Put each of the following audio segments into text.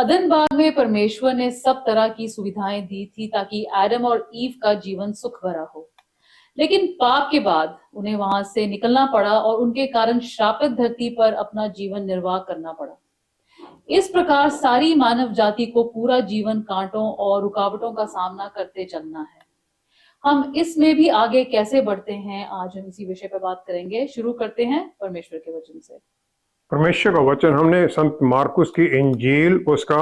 अदन बाग में परमेश्वर ने सब तरह की सुविधाएं दी थी ताकि एडम और ईव का जीवन सुख भरा हो। लेकिन पाप के बाद उन्हें वहां से निकलना पड़ा और उनके कारण श्रापित धरती पर अपना जीवन निर्वाह करना पड़ा। इस प्रकार सारी मानव जाति को पूरा जीवन कांटों और रुकावटों का सामना करते चलना है। हम इसमें भी आगे कैसे बढ़ते हैं, आज हम इसी विषय पर बात करेंगे। शुरू करते हैं परमेश्वर के वचन से। परमेश्वर का वचन हमने संत मार्कुस की इंजील उसका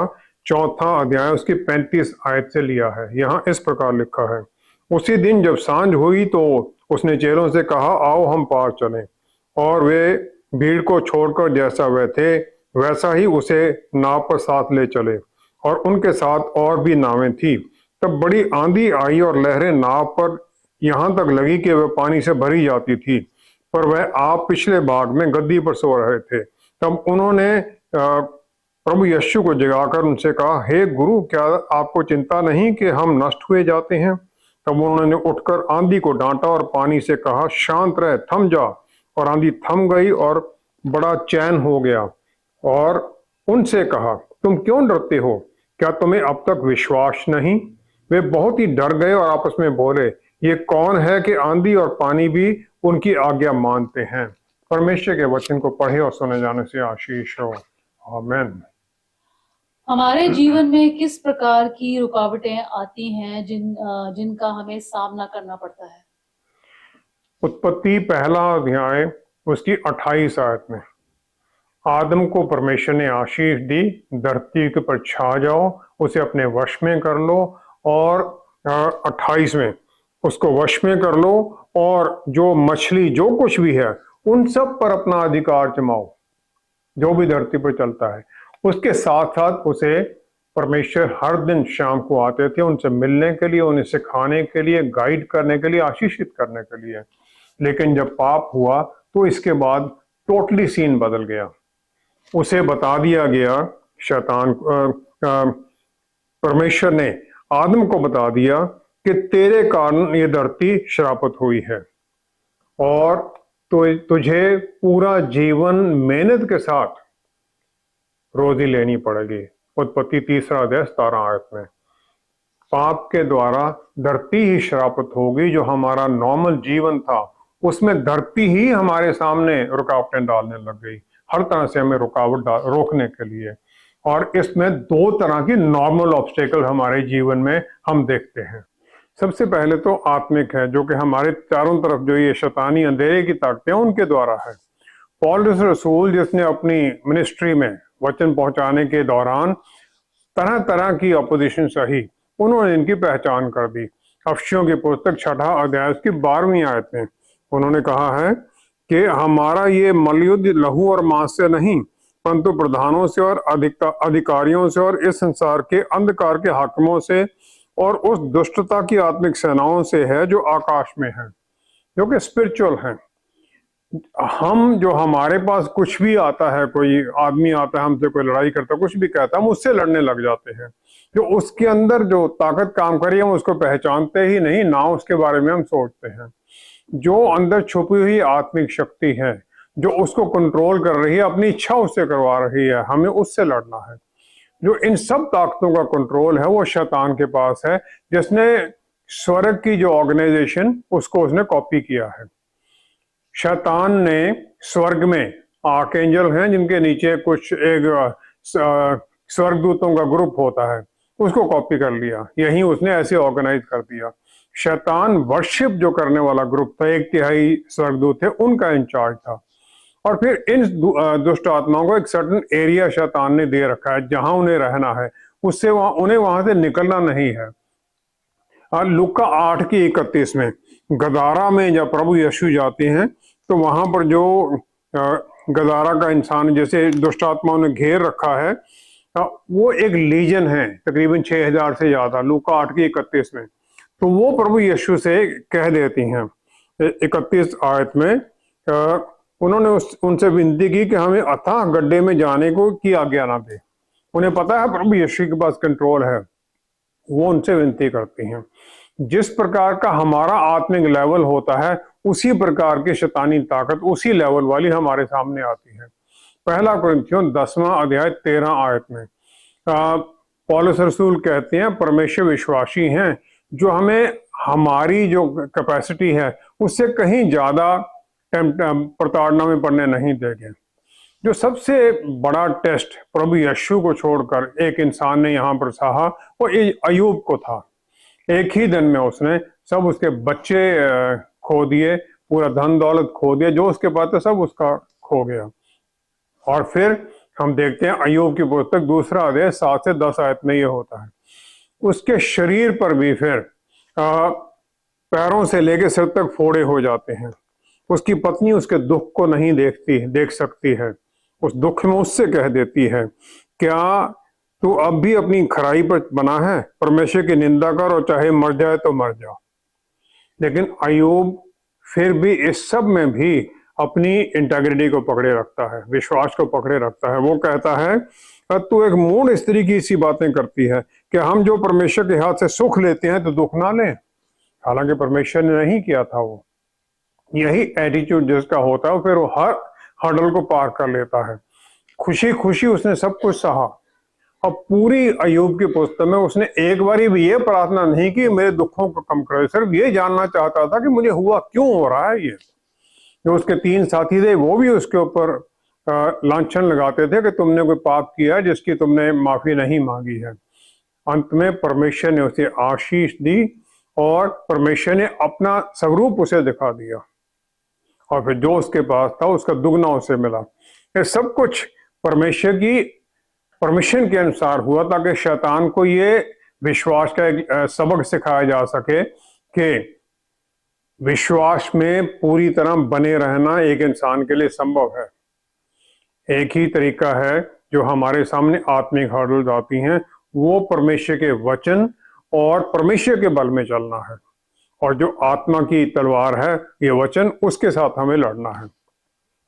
4 अध्याय उसकी 35 आयत से लिया है। यहाँ इस प्रकार लिखा है, उसी दिन जब सांझ हुई तो उसने चेलों से कहा, आओ हम पार चलें। और वे भीड़ को छोड़कर जैसा वे थे वैसा ही उसे नाव पर साथ ले चले, और उनके साथ और भी नावें थी। तब बड़ी आंधी आई और लहरें नाव पर यहाँ तक लगी कि वह पानी से भरी जाती थी, पर वह आप पिछले भाग में गद्दी पर सो रहे थे। तब उन्होंने प्रभु यीशु को जगाकर उनसे कहा, हे गुरु, क्या आपको चिंता नहीं कि हम नष्ट हुए जाते हैं? तब उन्होंने उठकर आंधी को डांटा और पानी से कहा, शांत रह, थम जा। और आंधी थम गई और बड़ा चैन हो गया। और उनसे कहा, तुम क्यों डरते हो? क्या तुम्हें अब तक विश्वास नहीं? वे बहुत ही डर गए और आपस में बोले, ये कौन है कि आंधी और पानी भी उनकी आज्ञा मानते हैं। परमेश्वर के वचन को पढ़े और सुने जाने से आशीष हो। आमीन। हमारे जीवन में किस प्रकार की रुकावटें आती हैं जिनका हमें सामना करना पड़ता है? उत्पत्ति 1 अध्याय उसकी 28 आयत में आदम को परमेश्वर ने आशीष दी, धरती के पर छा जाओ, उसे अपने वश में कर लो। और 28 में उसको वश में कर लो और जो मछली जो कुछ भी है उन सब पर अपना अधिकार जमाओ, जो भी धरती पर चलता है। उसके साथ साथ उसे परमेश्वर हर दिन शाम को आते थे उनसे मिलने के लिए, उन्हें सिखाने के लिए, गाइड करने के लिए, आशीषित करने के लिए। लेकिन जब पाप हुआ तो इसके बाद टोटली सीन बदल गया। उसे बता दिया गया, शैतान परमेश्वर ने आदम को बता दिया कि तेरे कारण ये धरती श्रापित हुई है और तो तुझे पूरा जीवन मेहनत के साथ रोजी लेनी पड़ेगी। उत्पत्ति 3 अध्याय 17 आयत में पाप के द्वारा धरती ही श्रापित होगी। जो हमारा नॉर्मल जीवन था उसमें धरती ही हमारे सामने रुकावटें डालने लग गई, हर तरह से हमें रुकावट रोकने के लिए। और इसमें 2 तरह की नॉर्मल ऑब्स्टेकल हमारे जीवन में हम देखते हैं। सबसे पहले तो आत्मिक है, जो कि हमारे चारों तरफ जो ये शैतानी अंधेरे की ताकतें उनके द्वारा है। पौलुस रसूल जिसने अपनी मिनिस्ट्री में वचन पहुंचाने के दौरान तरह तरह की अपोजिशन सही, उन्होंने इनकी पहचान कर दी। अफसियों की पुस्तक 6 अध्याय उसकी 12वीं आयत में उन्होंने कहा है कि हमारा ये मलयुद्ध लहू और मांस से नहीं, परंतु प्रधानों से और अधिकारियों से और इस संसार के अंधकार के हाकिमों से और उस दुष्टता की आत्मिक सेनाओं से है जो आकाश में है, जो कि स्पिरिचुअल है। हम जो हमारे पास कुछ भी आता है, कोई आदमी आता है हमसे, कोई लड़ाई करता है, कुछ भी कहता है, हम उससे लड़ने लग जाते हैं। जो उसके अंदर जो ताकत काम करी हम उसको पहचानते ही नहीं, ना उसके बारे में हम सोचते हैं। जो अंदर छुपी हुई आत्मिक शक्ति है जो उसको कंट्रोल कर रही है, अपनी इच्छा उससे करवा रही है, हमें उससे लड़ना है। जो इन सब ताकतों का कंट्रोल है वो शैतान के पास है, जिसने स्वर्ग की जो ऑर्गेनाइजेशन उसको उसने कॉपी किया है। शैतान ने स्वर्ग में आर्कएंजल हैं जिनके नीचे कुछ एक स्वर्गदूतों का ग्रुप होता है, उसको कॉपी कर लिया, यही उसने ऐसे ऑर्गेनाइज कर दिया। शैतान वर्शिप जो करने वाला ग्रुप था, 1/3 स्वर्गदूत थे, उनका इंचार्ज था। और फिर इन दुष्ट आत्माओं को एक सर्टन एरिया शैतान ने दे रखा है जहां उन्हें रहना है, उससे उन्हें वहां से निकलना नहीं है। और लूका 8:31 में गदारा में जब प्रभु यीशु जाते हैं तो वहां पर जो गदारा का इंसान जैसे दुष्ट आत्माओं ने घेर रखा है, वो एक लीजन है, तकरीबन 6000 से ज्यादा, लूका 8:31 में। तो वो प्रभु यीशु से कह देती हैं 31 आयत में, उन्होंने उनसे विनती की कि हमें अथाह गड्ढे में जाने को की आज्ञा ना दे। उन्हें पता है प्रभु यीशु के पास कंट्रोल है, वो उनसे विनती करती हैं। जिस प्रकार का हमारा आत्मिक लेवल होता है उसी प्रकार की शैतानी ताकत उसी लेवल वाली हमारे सामने आती है। 1 कुरिन्थियों 10वां अध्याय 13 आयत में पौलुस रसूल कहते हैं परमेश्वर विश्वासी हैं जो हमें हमारी जो कैपेसिटी है उससे कहीं ज्यादा प्रताड़ना में पड़ने नहीं देंगे। जो सबसे बड़ा टेस्ट प्रभु यीशु को छोड़कर एक इंसान ने यहाँ पर सहा वो अय्यूब को था। एक ही दिन में उसने सब उसके बच्चे खो दिए, पूरा धन दौलत खो दिया, जो उसके पास था सब उसका खो गया। और फिर हम देखते हैं अय्यूब की पुस्तक 2 अध्याय 7 से 10 आयत में ये होता है। उसके शरीर पर भी फिर पैरों से लेकर सिर तक फोड़े हो जाते हैं। उसकी पत्नी उसके दुख को नहीं देख सकती है। उस दुख में उससे कह देती है, क्या तू अब भी अपनी खराई पर बना है? परमेश्वर की निंदा कर और चाहे मर जाए तो मर जा। लेकिन अय्यूब फिर भी इस सब में भी अपनी इंटेग्रिटी को पकड़े रखता है, विश्वास को पकड़े रखता है। वो कहता है तू एक मूढ़ स्त्री की सी बातें करती है कि हम जो परमेश्वर के हाथ से सुख लेते हैं तो दुख ना लें। हालांकि परमेश्वर ने नहीं किया था। वो यही एटीट्यूड जिसका होता है फिर वो हर हर्डल को पार कर लेता है। खुशी खुशी उसने सब कुछ सहा। और पूरी अय्यूब की पुस्तक में उसने एक बारी भी ये प्रार्थना नहीं की मेरे दुखों को कम करे, सिर्फ ये जानना चाहता था कि मुझे हुआ क्यों हो रहा है। ये जो उसके 3 साथी थे वो भी उसके ऊपर लांछन लगाते थे कि तुमने कोई पाप किया जिसकी तुमने माफी नहीं मांगी है। अंत में परमेश्वर ने उसे आशीष दी और परमेश्वर ने अपना स्वरूप उसे दिखा दिया और फिर जो उसके पास था उसका दुगना उसे मिला। ये सब कुछ परमेश्वर की परमिशन के अनुसार हुआ ताकि शैतान को ये विश्वास का एक सबक सिखाया जा सके कि विश्वास में पूरी तरह बने रहना एक इंसान के लिए संभव है। एक ही तरीका है जो हमारे सामने आत्मिक हर्डल्स आती हैं, वो परमेश्वर के वचन और परमेश्वर के बल में चलना है। और जो आत्मा की तलवार है ये वचन, उसके साथ हमें लड़ना है।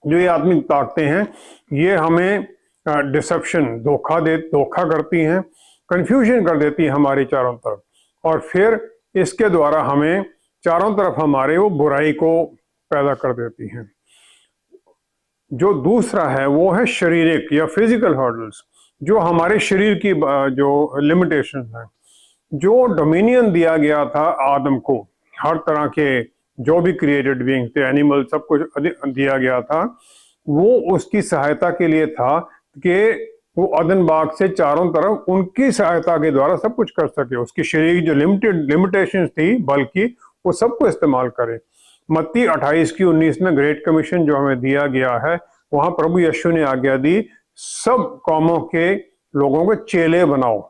जो ये आत्मिक ताकतें हैं ये हमें डिसेप्शन धोखा करती हैं, कंफ्यूजन कर देती है हमारी चारों तरफ, और फिर इसके द्वारा हमें चारों तरफ हमारे वो बुराई को पैदा कर देती हैं। जो दूसरा है वो है शारीरिक या फिजिकल हर्डल्स, जो हमारे शरीर की जो लिमिटेशंस हैं। जो डोमिनियन दिया गया था आदम को, हर तरह के जो भी क्रिएटेड बीइंग थे, एनिमल, सब कुछ दिया गया था, वो उसकी सहायता के लिए था कि वो अदन बाग से चारों तरफ उनकी सहायता के द्वारा सब कुछ कर सके। उसकी शरीर की जो लिमिटेशंस थी बल्कि वो सबको इस्तेमाल करे। मत्ती 28:19 में ग्रेट कमीशन जो हमें दिया गया है, वहां प्रभु यीशु ने आज्ञा दी सब कौमों के लोगों को चेले बनाओ।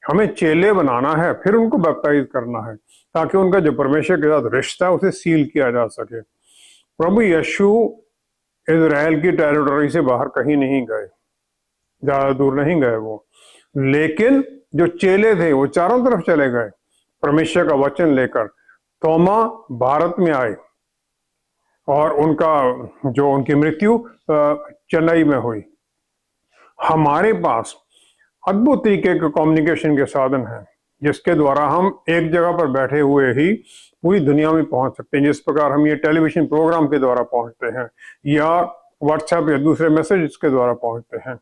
हमें चेले बनाना है, फिर उनको बैप्टाइज करना है ताकि उनका जो परमेश्वर के साथ रिश्ता है उसे सील किया जा सके। प्रभु यीशु इजराइल की टेरिटरी से बाहर कहीं नहीं गए, ज्यादा दूर नहीं गए वो, लेकिन जो चेले थे वो चारों तरफ चले गए परमेश्वर का वचन लेकर। तोमा भारत में आए और उनकी मृत्यु चेन्नई में हुई। हमारे पास अद्भुत तरीके के कम्युनिकेशन के साधन हैं जिसके द्वारा हम एक जगह पर बैठे हुए ही पूरी दुनिया में पहुंच सकते हैं। जिस प्रकार हम ये टेलीविजन प्रोग्राम के द्वारा पहुंचते हैं या व्हाट्सएप या दूसरे मैसेज के द्वारा पहुंचते हैं।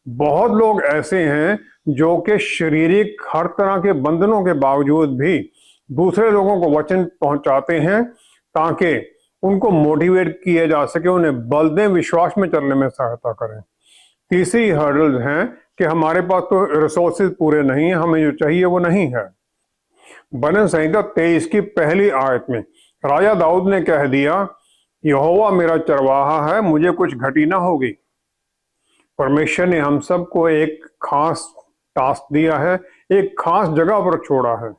बहुत लोग ऐसे हैं जो कि शारीरिक हर तरह के बंधनों के बावजूद भी दूसरे लोगों को वचन पहुंचाते हैं ताकि उनको मोटिवेट किया जा सके, उन्हें बल दें, विश्वास में चलने में सहायता करें। तीसरी हर्डल है कि हमारे पास तो रिसोर्सेज पूरे नहीं है, हमें जो चाहिए वो नहीं है। भजन संहिता 23 की पहली आयत में राजा दाऊद ने कह दिया, यहोवा मेरा चरवाहा है, मुझे कुछ घटी ना होगी। परमेश्वर ने हम सबको एक खास टास्क दिया है, एक खास जगह पर छोड़ा है।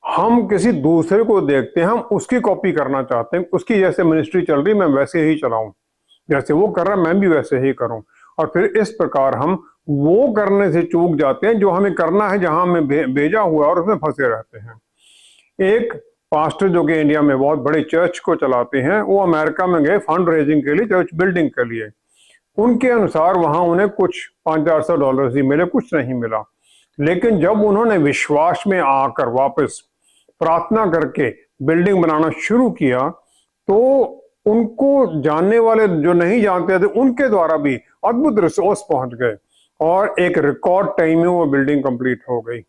हम किसी दूसरे को देखते हैं, हम उसकी कॉपी करना चाहते हैं, उसकी जैसे मिनिस्ट्री चल रही मैं वैसे ही चलाऊं, जैसे वो कर रहा मैं भी वैसे ही करूं। और फिर इस प्रकार हम वो करने से चूक जाते हैं जो हमें करना है, जहां हमें भेजा हुआ, और उसमें फंसे रहते हैं। एक पास्टर जो कि इंडिया में बहुत बड़े चर्च को चलाते हैं, वो अमेरिका में गए फंड रेजिंग के लिए, चर्च बिल्डिंग के लिए। उनके अनुसार वहां उन्हें कुछ $500-400 ही मिले, कुछ नहीं मिला। लेकिन जब उन्होंने विश्वास में आकर वापस प्रार्थना करके बिल्डिंग बनाना शुरू किया तो उनको जानने वाले जो नहीं जानते थे उनके द्वारा भी अद्भुत रिसोर्स पहुंच गए और एक रिकॉर्ड टाइम में वो बिल्डिंग कंप्लीट हो गई।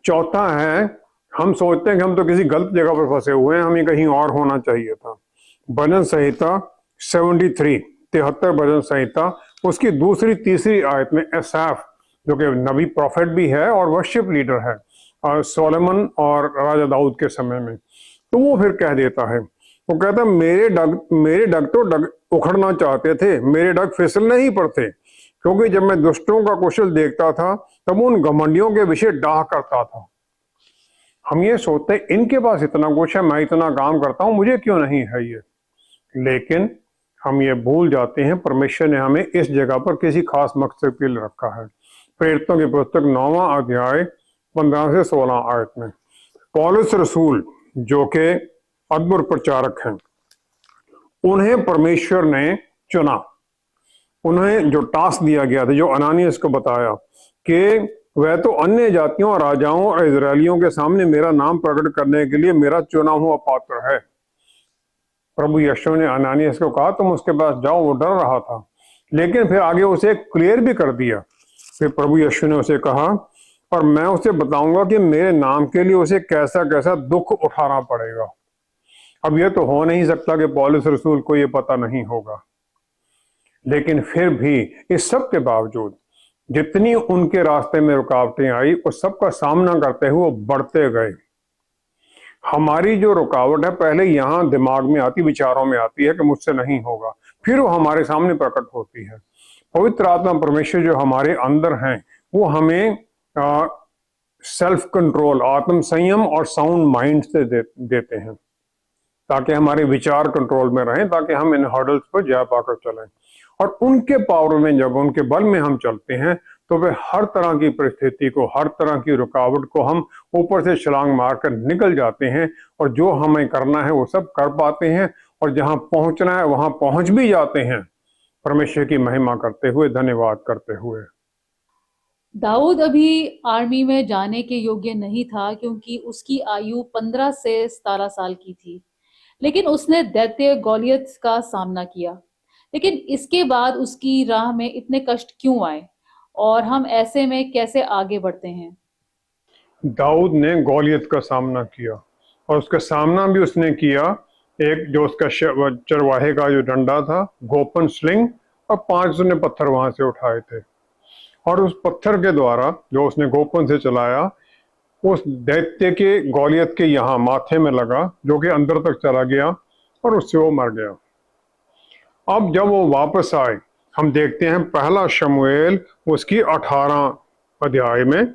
चौथा है, हम सोचते हैं कि हम तो किसी गलत जगह पर फंसे हुए हैं, हमें कहीं और होना चाहिए था। भजन संहिता 73 भजन संहिता, उसकी दूसरी तीसरी आयत में एसाफ, जो कि नबी प्रॉफिट भी है और वर्शिप लीडर है, और सोलोमन और राजा दाऊद के समय में, तो वो फिर कह देता है, वो कहता है मेरे डग तो डग उखड़ना चाहते थे, मेरे डग फिसलने ही पर थे, क्योंकि जब मैं दुष्टों का कुशल देखता था तब उन घमंडियों के विषय डाह करता था। हम ये सोचते हैं इनके पास इतना कुछ है, मैं इतना काम करता हूं, मुझे क्यों नहीं है ये। लेकिन हम ये भूल जाते हैं परमेश्वर ने हमें इस जगह पर किसी खास मकसद के लिए रखा है। प्रेरितों की पुस्तक 9वां अध्याय 15 से 16 आयत में पौलुस रसूल, जो कि अद्भुत प्रचारक हैं, उन्हें परमेश्वर ने चुना। उन्हें जो टास्क दिया गया था, जो अनानियास को बताया कि वह तो अन्य जातियों और राजाओं और इजरायलियों के सामने मेरा नाम प्रकट करने के लिए मेरा चुना हुआ पात्र है। प्रभु यीशु ने अनानियास को कहा तुम उसके पास जाओ, वो डर रहा था, लेकिन फिर आगे उसे क्लियर भी कर दिया। फिर प्रभु यीशु ने उसे कहा, और मैं उसे बताऊंगा कि मेरे नाम के लिए उसे कैसा कैसा दुख उठाना पड़ेगा। अब यह तो हो नहीं सकता कि पौलुस रसूल को यह पता नहीं होगा, लेकिन फिर भी इस सब के बावजूद जितनी उनके रास्ते में रुकावटें आई, उस सब का सामना करते हुए वो बढ़ते गए। हमारी जो रुकावट है पहले यहाँ दिमाग में आती, विचारों में आती है कि मुझसे नहीं होगा, फिर वो हमारे सामने प्रकट होती है। पवित्र आत्मा परमेश्वर जो हमारे अंदर हैं, वो हमें सेल्फ कंट्रोल, आत्म संयम और साउंड माइंड से देते हैं, ताकि हमारे विचार कंट्रोल में रहें, ताकि हम इन हर्डल्स पर जय पाकर चलें। और उनके पावर में, जब उनके बल में हम चलते हैं, तो वे हर तरह की परिस्थिति को, हर तरह की रुकावट को हम ऊपर से छलांग मारकर निकल जाते हैं, और जो हमें करना है वो सब कर पाते हैं, और जहां पहुंचना है वहां पहुंच भी जाते हैं, परमेश्वर की महिमा करते हुए, धन्यवाद करते हुए। दाऊद अभी आर्मी में जाने के योग्य नहीं था, क्योंकि उसकी आयु 15 से 17 साल की थी, लेकिन उसने दैत्य गॉलियत का सामना किया। लेकिन इसके बाद उसकी राह में इतने कष्ट क्यों आए, और हम ऐसे में कैसे आगे बढ़ते हैं? दाऊद ने गॉलियत का सामना किया, और उसका सामना भी उसने किया, एक जो उसका चरवाहे का जो डंडा था, गोपन स्लिंग, और 5 उसने पत्थर वहां से उठाए थे, और उस पत्थर के द्वारा जो उसने गोपन से चलाया, उस दैत्य के गॉलियत के यहाँ माथे में लगा, जो कि अंदर तक चला गया, और उससे वो मर गया। अब जब वो वापस आए, हम देखते हैं पहला शमूएल उसकी 18 अध्याय में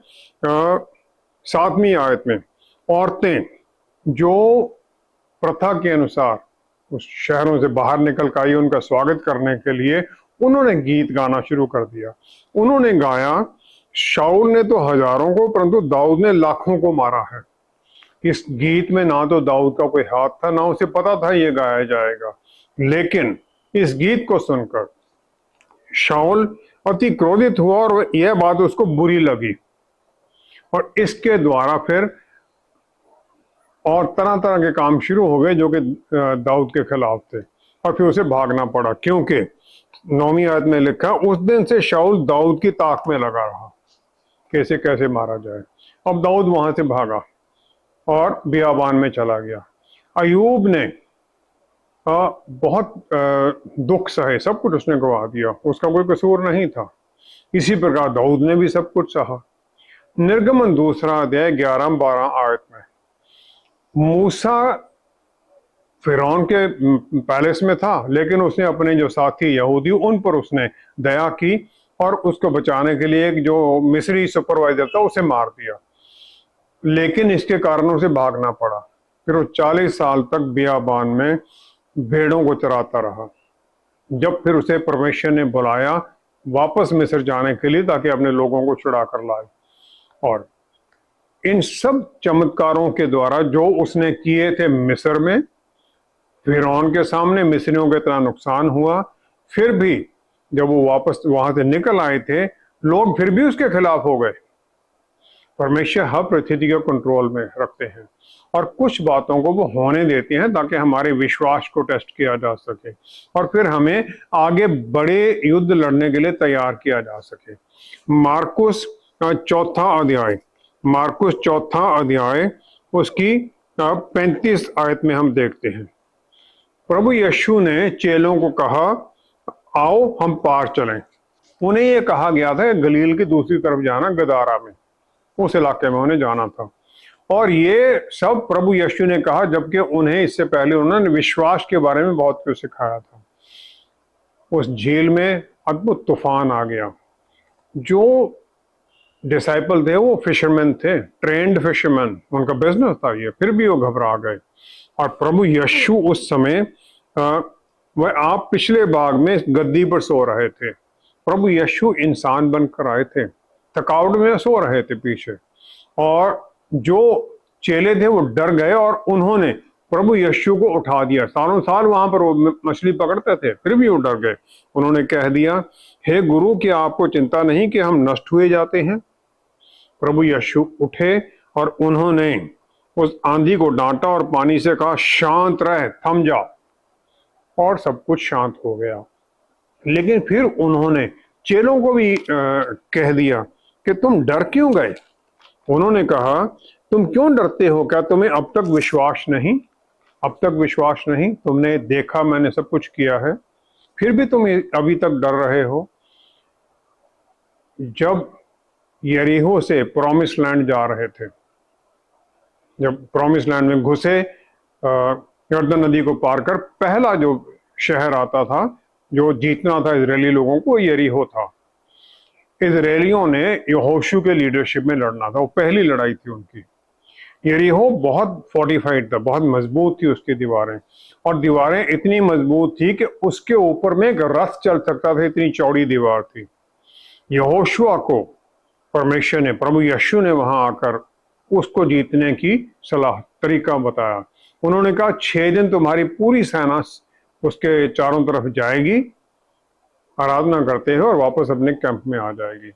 7वीं आयत में, औरतें जो प्रथा के अनुसार उस शहरों से बाहर निकल कर आई उनका स्वागत करने के लिए, उन्होंने गीत गाना शुरू कर दिया। उन्होंने गाया, शाऊल ने तो हजारों को परंतु दाऊद ने लाखों को मारा है। इस गीत में ना तो दाऊद का कोई हाथ था, ना उसे पता था ये गाया जाएगा, लेकिन इस गीत को सुनकर शाऊल अति क्रोधित हुआ, और यह बात उसको बुरी लगी, और इसके द्वारा फिर और तरह तरह के काम शुरू हो गए जो कि दाऊद के खिलाफ थे, और फिर उसे भागना पड़ा, क्योंकि 9वीं आयत में लिखा, उस दिन से शाऊल दाऊद की ताक में लगा रहा, कैसे कैसे मारा जाए। अब दाऊद वहां से भागा और बियाबान में चला गया। अयूब ने बहुत दुख सहे, सब कुछ उसने गवा दिया, उसका कोई कसूर नहीं था। इसी प्रकार दाऊद ने भी सब कुछ सहा। निर्गमन 2 अध्याय 11-12 आयत में मूसा फिरौन के पैलेस में था, लेकिन उसने अपने जो साथी यहूदी उन पर उसने दया की, और उसको बचाने के लिए एक जो मिस्री सुपरवाइजर था उसे मार दिया, लेकिन इसके कारण उसे भागना पड़ा। फिर वो 40 साल तक बियाबान में भेड़ों को चराता रहा, जब फिर उसे परमेश्वर ने बुलाया वापस मिस्र जाने के लिए, ताकि अपने लोगों को छुड़ा कर लाए। और इन सब चमत्कारों के द्वारा जो उसने किए थे मिस्र में, फिरौन के सामने मिस्रियों का इतना नुकसान हुआ, फिर भी जब वो वापस वहां से निकल आए थे, लोग फिर भी उसके खिलाफ हो गए। परमेश्वर हर परिस्थिति को कंट्रोल में रखते हैं और कुछ बातों को वो होने देते हैं ताकि हमारे विश्वास को टेस्ट किया जा सके और फिर हमें आगे बड़े युद्ध लड़ने के लिए तैयार किया जा सके। मार्कुस चौथा अध्याय उसकी 35 आयत में हम देखते हैं, प्रभु यीशु ने चेलों को कहा, आओ हम पार चलें। उन्हें यह कहा गया था गलील की दूसरी तरफ जाना, गदारा में, उस इलाके में उन्हें जाना था। और ये सब प्रभु यीशु ने कहा जबकि उन्हें इससे पहले उन्होंने विश्वास के बारे में बहुत कुछ सिखाया था। उस झील में अद्भुत तूफान आ गया। जो डिसाइपल थे वो फिशरमैन थे, ट्रेंड फिशरमैन, उनका बिजनेस था ये, फिर भी वो घबरा गए। और प्रभु यीशु उस समय वह आप पिछले भाग में गद्दी पर सो रहे थे। प्रभु यीशु इंसान बनकर आए थे, थकावट में सो रहे थे पीछे, और जो चेले थे वो डर गए और उन्होंने प्रभु यीशु को उठा दिया। सालों साल वहां पर वो मछली पकड़ते थे, फिर भी वो डर गए। उन्होंने कह दिया, हे गुरु, क्या आपको चिंता नहीं कि हम नष्ट हुए जाते हैं? प्रभु यीशु उठे और उन्होंने उस आंधी को डांटा और पानी से कहा, शांत रह, थम जा, और सब कुछ शांत हो गया। लेकिन फिर उन्होंने चेलों को भी कह दिया कि तुम डर क्यों गए? उन्होंने कहा, तुम क्यों डरते हो? क्या तुम्हें अब तक विश्वास नहीं? अब तक विश्वास नहीं? तुमने देखा मैंने सब कुछ किया है, फिर भी तुम अभी तक डर रहे हो? जब यरीहो से प्रॉमिस लैंड जा रहे थे, जब प्रॉमिस लैंड में घुसे, यरदन नदी को पार कर पहला जो शहर आता था जो जीतना था इजरायली लोगों को, यरीहो था। इजरायलियों ने यहोशू के लीडरशिप में लड़ना था, वो पहली लड़ाई थी उनकी। यरीहो बहुत फोर्टिफाइड था, बहुत मजबूत थी उसकी दीवारें, और दीवारें इतनी मजबूत थी कि उसके ऊपर में एक रथ चल सकता था, इतनी चौड़ी दीवार थी। यहोशुआ को परमेश्वर ने, प्रभु यीशु ने वहां आकर उसको जीतने की सलाह, तरीका बताया। उन्होंने कहा, 6 दिन तुम्हारी पूरी सेना उसके चारों तरफ जाएगी, आराधना करते हैं, और वापस अपने कैंप में आ जाएगी।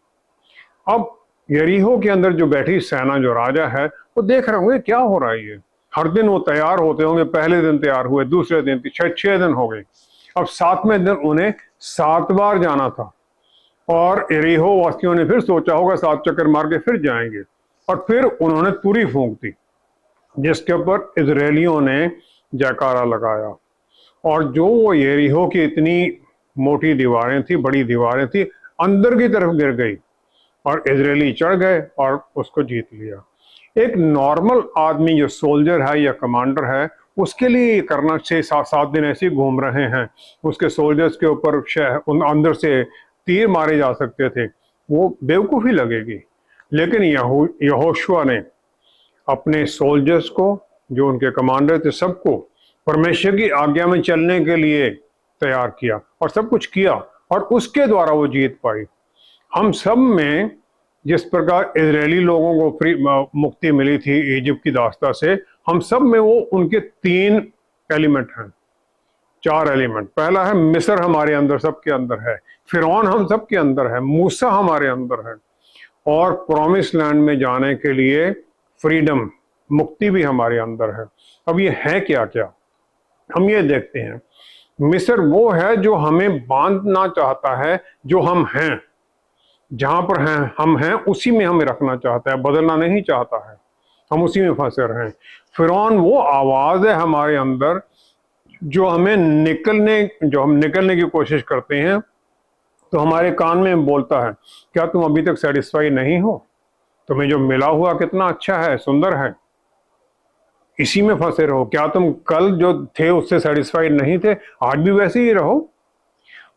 अब यरीहो के अंदर जो बैठी सेना, जो राजा है, वो देख रहे होंगे क्या हो रहा है ये। हर दिन वो तैयार होते होंगे, पहले दिन तैयार हुए, दूसरे दिन, 6 दिन हो गए। अब 7वें दिन उन्हें 7 बार जाना था, और यरीहो वासियों ने फिर सोचा होगा 7 चक्कर मार के फिर जाएंगे, और फिर उन्होंने तुरही फूंक दी, जिसके ऊपर इजरायलियों ने जयकारा लगाया। और जो वो यरीहो की इतनी मोटी दीवारें थी, बड़ी दीवारें थी, अंदर की तरफ गिर गई और इजरायली चढ़ गए और उसको जीत लिया। एक नॉर्मल आदमी जो सोल्जर है या कमांडर है, उसके लिए करना 6-7 दिन ऐसे ही घूम रहे हैं, उसके सोल्जर्स के ऊपर अंदर से तीर मारे जा सकते थे, वो बेवकूफ़ी लगेगी। लेकिन यहोशुआ ने अपने सोल्जर्स को, जो उनके कमांडर थे, सबको परमेश्वर की आज्ञा में चलने के लिए तैयार किया और सब कुछ किया, और उसके द्वारा वो जीत पाई। हम सब में जिस प्रकार इजरायली लोगों को मुक्ति मिली थी इजिप्ट की दास्ता से, हम सब में वो उनके 3 एलिमेंट हैं, 4 एलिमेंट। पहला है मिस्र हमारे अंदर, सबके अंदर है, फिरौन हम सबके अंदर है, मूसा हमारे अंदर है, और प्रॉमिस लैंड में जाने के लिए फ्रीडम, मुक्ति भी हमारे अंदर है। अब ये है क्या क्या, हम ये देखते हैं। मिस्र वो है जो हमें बांधना चाहता है, जो हम हैं, जहां पर हैं हम हैं उसी में हमें रखना चाहता है, बदलना नहीं चाहता है, हम उसी में फंसे रहें। फिरौन वो आवाज है हमारे अंदर जो हम निकलने की कोशिश करते हैं, तो हमारे कान में बोलता है, क्या तुम अभी तक सेटिस्फाई नहीं हो? तुम्हें जो मिला हुआ कितना अच्छा है, सुंदर है, इसी में फंसे रहो। क्या तुम कल जो थे उससे सेटिस्फाइड नहीं थे, आज भी वैसे ही रहो?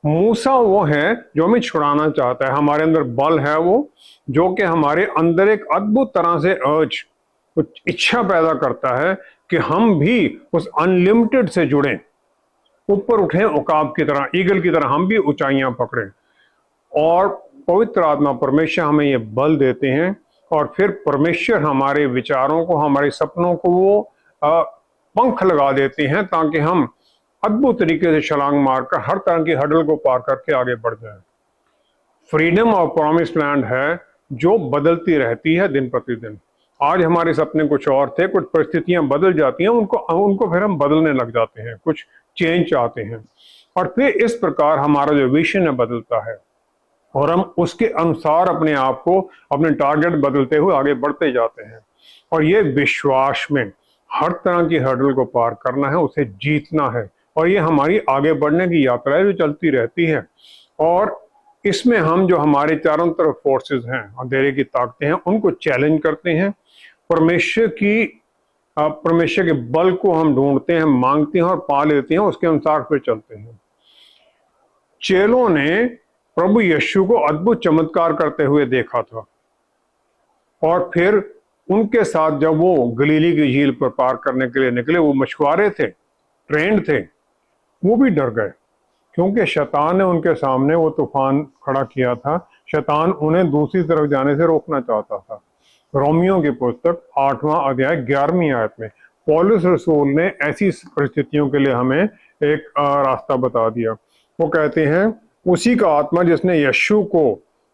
मूसा वो है जो हमें छुड़ाना चाहता है, हमारे अंदर बल है वो, जो कि हमारे अंदर एक अद्भुत तरह से अर्ज, कुछ इच्छा पैदा करता है कि हम भी उस अनलिमिटेड से जुड़ें, ऊपर उठें, उकाब की तरह, ईगल की तरह हम भी ऊंचाइयां पकड़ें। और पवित्र आत्मा परमेश्वर हमें ये बल देते हैं, और फिर परमेश्वर हमारे विचारों को, हमारे सपनों को वो पंख लगा देते हैं, ताकि हम अद्भुत तरीके से छलांग मारकर हर तरह की हडल को पार करके आगे बढ़ जाएं। फ्रीडम और प्रॉमिस लैंड है जो बदलती रहती है दिन प्रतिदिन। आज हमारे सपने कुछ और थे, कुछ परिस्थितियां बदल जाती हैं, उनको उनको फिर हम बदलने लग जाते हैं, कुछ चेंज चाहते हैं, और फिर इस प्रकार हमारा जो विजन है बदलता है और हम उसके अनुसार अपने आप को, अपने टारगेट बदलते हुए आगे बढ़ते जाते हैं। और ये विश्वास में हर तरह की हर्डल को पार करना है, उसे जीतना है, और ये हमारी आगे बढ़ने की यात्रा है जो चलती रहती है। और इसमें हम जो हमारे चारों तरफ फोर्सेस हैं, अंधेरे की ताकतें हैं, उनको चैलेंज करते हैं। परमेश्वर के बल को हम ढूंढते हैं, मांगते हैं और पा लेते हैं, उसके अनुसार फिर चलते हैं। चेलों ने प्रभु यीशु को अद्भुत चमत्कार करते हुए देखा था, और फिर उनके साथ जब वो गलीली की झील पर पार करने के लिए निकले, वो मछुआरे थे, ट्रेंड थे, वो भी डर गए, क्योंकि शैतान ने उनके सामने वो तूफान खड़ा किया था। शैतान उन्हें दूसरी तरफ जाने से रोकना चाहता था। रोमियो की पुस्तक 8वां अध्याय 11वीं आयत में पौलुस रसूल ने ऐसी परिस्थितियों के लिए हमें एक रास्ता बता दिया। वो कहते हैं, उसी का आत्मा जिसने यीशु को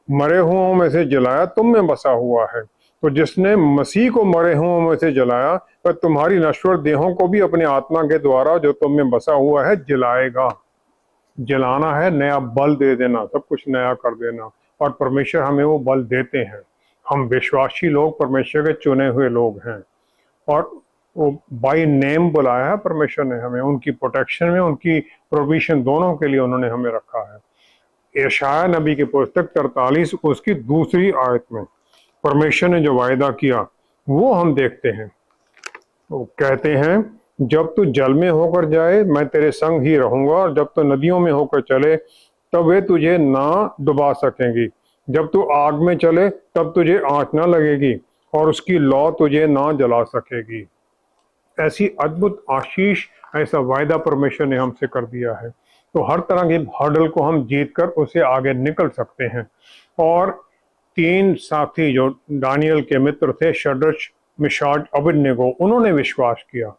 मरे हुओं में से जलाया तुम में बसा हुआ है। तो जिसने मसीह को मरे हुओं में से जलाया, वह तुम्हारी नश्वर देहों को भी अपने आत्मा के द्वारा जो तुम में बसा हुआ है जलाएगा। जलाना है, नया बल दे देना, सब कुछ नया कर देना, और परमेश्वर हमें वो बल देते हैं। हम विश्वासी लोग परमेश्वर के चुने हुए लोग हैं, और वो बाय नेम बुलाया है परमेश्वर ने हमें, उनकी प्रोटेक्शन में, उनकी प्रोविजन दोनों के लिए उन्होंने हमें रखा है। यशाया नबी की पुस्तक 43 उसकी दूसरी आयत में परमेश्वर ने जो वायदा किया वो हम देखते हैं। वो कहते हैं, जब तू जल में होकर जाए मैं तेरे संग ही रहूंगा, और जब तू नदियों में होकर चले तब वे तुझे ना डुबा सकेंगी। जब तू आग में चले तब तुझे आंच ना लगेगी, और उसकी लौ तुझे ना जला सकेगी। ऐसी अद्भुत आशीष, ऐसा वायदा परमेश्वर ने हमसे कर दिया है। तो हर तरह की हर्डल को हम जीतकर उसे आगे निकल सकते हैं। और 3 साथी जो दानियल के मित्र थे, शद्रक, मिशाक, अबेदनगो, उन्होंने विश्वास किया,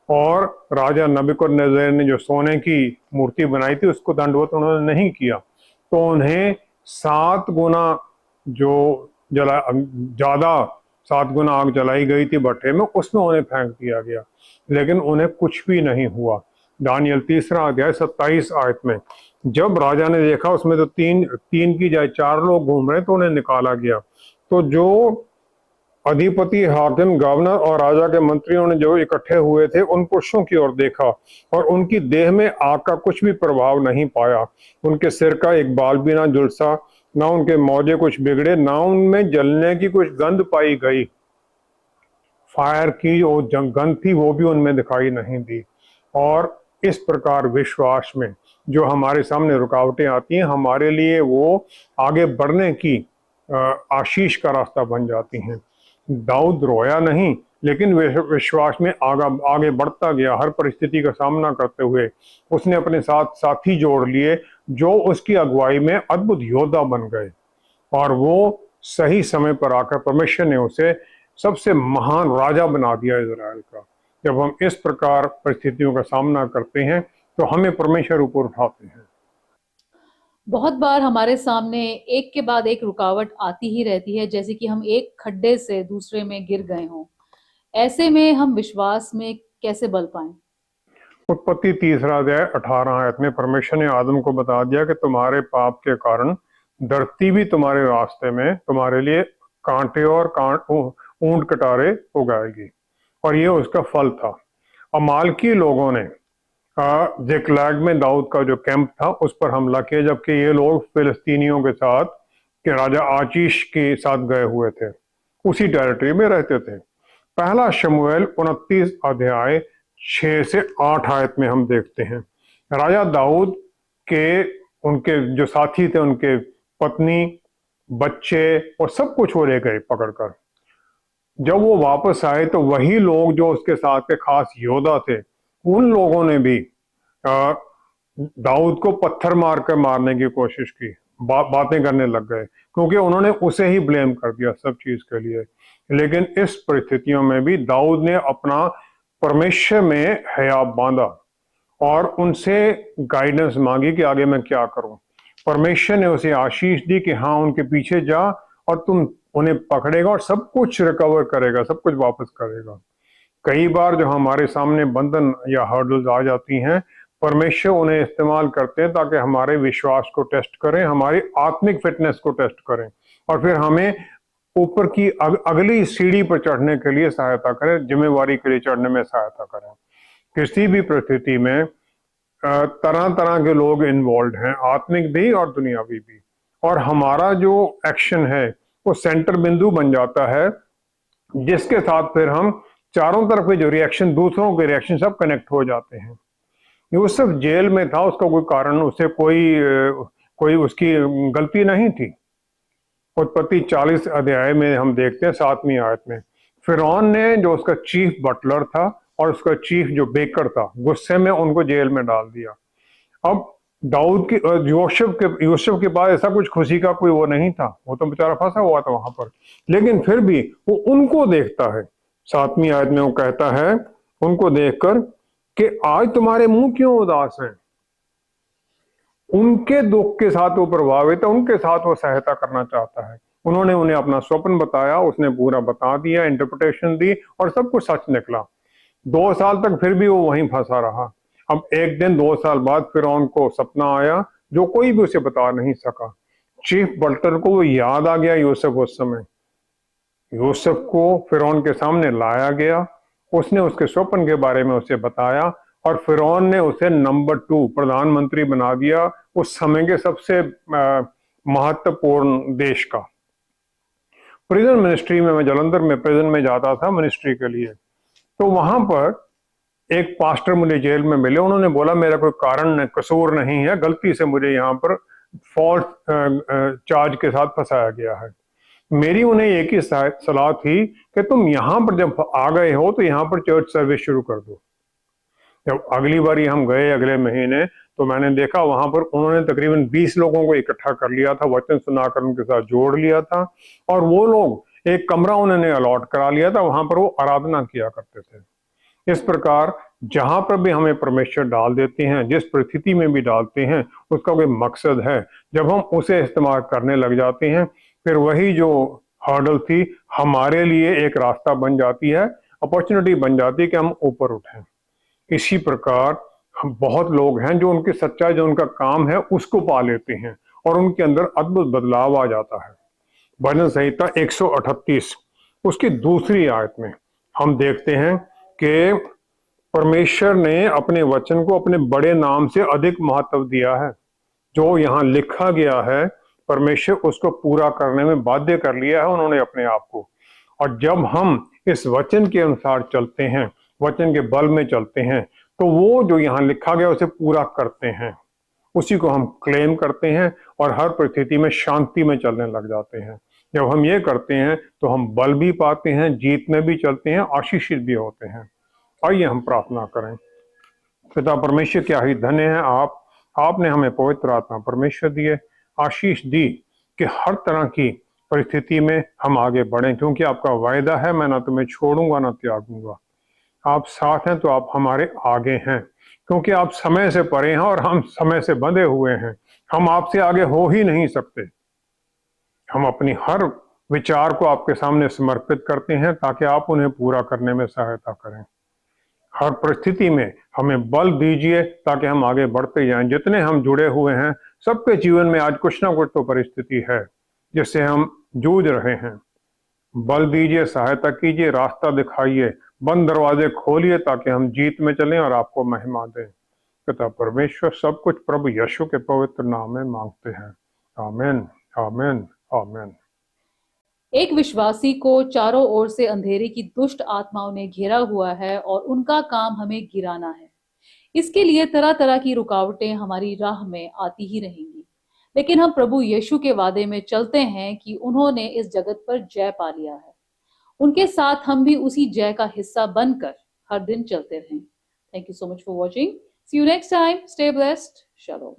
और राजा नबूकदनेस्सर ने जो सोने की मूर्ति बनाई थी उसको दंडवत उन्होंने नहीं किया, तो उन्हें 7 गुना जो ज्यादा 7 गुना आग जलाई गई थी भट्ठे में, उसमें उन्हें फेंक दिया गया, लेकिन उन्हें कुछ भी नहीं हुआ। दानियल 3 अध्याय 27 आयत में जब राजा ने देखा उसमें तो तीन की जाए 4 लोग घूम रहे, तो उन्हें निकाला गया। तो जो अधिपति, हाकिम, गवर्नर और राजा के मंत्रियों ने जो इकट्ठे हुए थे, उन पुरुषों की ओर देखा, और उनकी देह में आग का कुछ भी प्रभाव नहीं पाया। उनके सिर का एक बाल भी ना झुलसा, ना उनके मौजे कुछ बिगड़े, ना उनमें जलने की कुछ गंध पाई गई। फायर की जो गंध थी वो भी उनमें दिखाई नहीं दी। और इस प्रकार विश्वास में जो हमारे सामने रुकावटें आती हैं, हमारे लिए वो आगे बढ़ने की आशीष का रास्ता बन जाती हैं। दाऊद रोया नहीं, लेकिन विश्वास में आगे बढ़ता गया। हर परिस्थिति का सामना करते हुए उसने अपने साथ साथी जोड़ लिए जो उसकी अगुवाई में अद्भुत योद्धा बन गए, और वो सही समय पर आकर परमेश्वर ने उसे सबसे महान राजा बना दिया इजराइल का। जब हम इस प्रकार परिस्थितियों का सामना करते हैं तो हमें परमेश्वर ऊपर उठाते हैं। बहुत बार हमारे सामने एक के बाद एक रुकावट आती ही रहती है, जैसे कि हम एक खड्डे से दूसरे में गिर गए हों। ऐसे में हम विश्वास में कैसे बल पाएं? उत्पत्ति 3 अध्याय 18 आयत में परमेश्वर ने आदम को बता दिया कि तुम्हारे पाप के कारण धरती भी तुम्हारे रास्ते में तुम्हारे लिए कांटे और ऊंट कटारे उगाएगी, और ये उसका फल था। अमालकी लोगों ने जिकलैग में दाऊद का जो कैंप था उस पर हमला किया, जबकि ये लोग फिलिस्तीनियों के साथ, के राजा आशीष के साथ गए हुए थे, उसी टेरिटरी में रहते थे। पहला शमूएल 29 अध्याय 6 से 8 आयत में हम देखते हैं, राजा दाऊद के उनके जो साथी थे, उनके पत्नी, बच्चे और सब कुछ वो ले गए पकड़कर। जब वो वापस आए तो वही लोग जो उसके साथ के खास योद्धा थे, उन लोगों ने भी दाऊद को पत्थर मारकर मारने की कोशिश की, बातें करने लग गए, क्योंकि उन्होंने उसे ही ब्लेम कर दिया सब चीज के लिए। लेकिन इस परिस्थितियों में भी दाऊद ने अपना परमेश्वर में हया बांधा और उनसे गाइडेंस मांगी कि आगे मैं क्या करूं। परमेश्वर ने उसे आशीष दी कि हाँ, उनके पीछे जा और तुम उन्हें पकड़ेगा और सब कुछ रिकवर करेगा, सब कुछ वापस करेगा। कई बार जो हमारे सामने बंधन या हर्डल्स आ जाती हैं, परमेश्वर उन्हें इस्तेमाल करते हैं ताकि हमारे विश्वास को टेस्ट करें, हमारी आत्मिक फिटनेस को टेस्ट करें और फिर हमें ऊपर की अगली सीढ़ी पर चढ़ने के लिए सहायता करें, जिम्मेवारी के लिए चढ़ने में सहायता करें। किसी भी परिस्थिति में तरह तरह के लोग इन्वॉल्व हैं, आत्मिक भी और दुनियावी भी, और हमारा जो एक्शन है वो सेंटर बिंदु बन जाता है, जिसके साथ फिर हम चारों तरफ के जो रिएक्शन, दूसरों के रिएक्शन सब कनेक्ट हो जाते हैं। यूसुफ जेल में था, उसका कोई कारण, उसे कोई उसकी गलती नहीं थी। उत्पत्ति 40 अध्याय में हम देखते हैं 7वीं आयत में, फिरौन ने जो उसका चीफ बटलर था और उसका चीफ जो बेकर था, गुस्से में उनको जेल में डाल दिया। अब दाऊद की यूसुफ के पास ऐसा कुछ खुशी का कोई वो नहीं था, वो तो बेचारा फंसा हुआ था वहां पर, लेकिन फिर भी वो उनको देखता है। 7वीं आयत में वो कहता है उनको देखकर कि आज तुम्हारे मुंह क्यों उदास हैं। उनके दुख के साथ वो प्रभावित है, उनके साथ वो सहायता करना चाहता है। उन्होंने उन्हें अपना स्वप्न बताया, उसने पूरा बता दिया, इंटरप्रिटेशन दी और सब कुछ सच निकला। 2 साल तक फिर भी वो वहीं फंसा रहा। अब एक दिन 2 साल बाद फिरौन को सपना आया जो कोई भी उसे बता नहीं सका। चीफ बटलर को वो याद आ गया यूसुफ। उस समय यूसुफ को फिरौन के सामने लाया गया, उसने उसके स्वप्न के बारे में उसे बताया और फिरौन ने उसे नंबर 2 प्रधानमंत्री बना दिया उस समय के सबसे महत्वपूर्ण देश का। प्रिजन मिनिस्ट्री में, मैं जलंधर में प्रिजन में जाता था मिनिस्ट्री के लिए, तो वहां पर एक पास्टर मुझे जेल में मिले। उन्होंने बोला मेरा कोई कारण कसूर नहीं है, गलती से मुझे यहाँ पर फॉल्स चार्ज के साथ फंसाया गया है। मेरी उन्हें एक ही सलाह थी कि तुम यहाँ पर जब आ गए हो तो यहाँ पर चर्च सर्विस शुरू कर दो। जब अगली बारी हम गए अगले महीने, तो मैंने देखा वहां पर उन्होंने तकरीबन 20 लोगों को इकट्ठा कर लिया था, वचन सुनाकर उनके साथ जोड़ लिया था और वो लोग एक कमरा उन्होंने अलॉट करा लिया था, वहां पर वो आराधना किया करते थे। इस प्रकार जहां पर भी हमें परमेश्वर डाल देते हैं, जिस परिस्थिति में भी डालते हैं, उसका कोई मकसद है। जब हम उसे इस्तेमाल करने लग जाते हैं, फिर वही जो हर्डल थी हमारे लिए एक रास्ता बन जाती है, अपॉर्चुनिटी बन जाती है कि हम ऊपर उठें। इसी प्रकार हम बहुत लोग हैं जो उनकी सच्चाई, जो उनका काम है, उसको पा लेते हैं और उनके अंदर अद्भुत बदलाव आ जाता है। भजन संहिता 138 उसकी दूसरी आयत में हम देखते हैं कि परमेश्वर ने अपने वचन को अपने बड़े नाम से अधिक महत्व दिया है। जो यहाँ लिखा गया है, परमेश्वर उसको पूरा करने में बाध्य कर लिया है उन्होंने अपने आप को। और जब हम इस वचन के अनुसार चलते हैं, वचन के बल में चलते हैं, तो वो जो यहाँ लिखा गया उसे पूरा करते हैं, उसी को हम क्लेम करते हैं और हर परिस्थिति में शांति में चलने लग जाते हैं। जब हम ये करते हैं तो हम बल भी पाते हैं, जीत में भी चलते हैं, आशीषित भी होते हैं। आइए हम प्रार्थना करें। पिता परमेश्वर, क्या ही धन्य है आपने हमें पवित्र आत्मा परमेश्वर दिए, आशीष दी कि हर तरह की परिस्थिति में हम आगे बढ़ें, क्योंकि आपका वायदा है मैं ना तुम्हें छोड़ूंगा ना त्यागूंगा। आप साथ हैं तो आप हमारे आगे हैं, क्योंकि आप समय से परे हैं और हम समय से बंधे हुए हैं। हम आपसे आगे हो ही नहीं सकते। हम अपनी हर विचार को आपके सामने समर्पित करते हैं ताकि आप उन्हें पूरा करने में सहायता करें। हर परिस्थिति में हमें बल दीजिए ताकि हम आगे बढ़ते जाएं। जितने हम जुड़े हुए हैं, सबके जीवन में आज कुछ ना कुछ तो परिस्थिति है जिससे हम जूझ रहे हैं। बल दीजिए, सहायता कीजिए, रास्ता दिखाइए, बंद दरवाजे खोलिए ताकि हम जीत में चलें और आपको महिमा दें। पिता परमेश्वर सब कुछ प्रभु यीशु के पवित्र नाम में मांगते हैं। आमीन, आमीन, आमीन। एक विश्वासी को चारों ओर से अंधेरे की दुष्ट आत्माओं ने घेरा हुआ है और उनका काम हमें गिराना है। इसके लिए तरह तरह की रुकावटें हमारी राह में आती ही रहेंगी, लेकिन हम प्रभु यीशु के वादे में चलते हैं कि उन्होंने इस जगत पर जय पा लिया है। उनके साथ हम भी उसी जय का हिस्सा बनकर हर दिन चलते रहें। Thank you so much for watching. See you next time. Stay blessed. Shalom.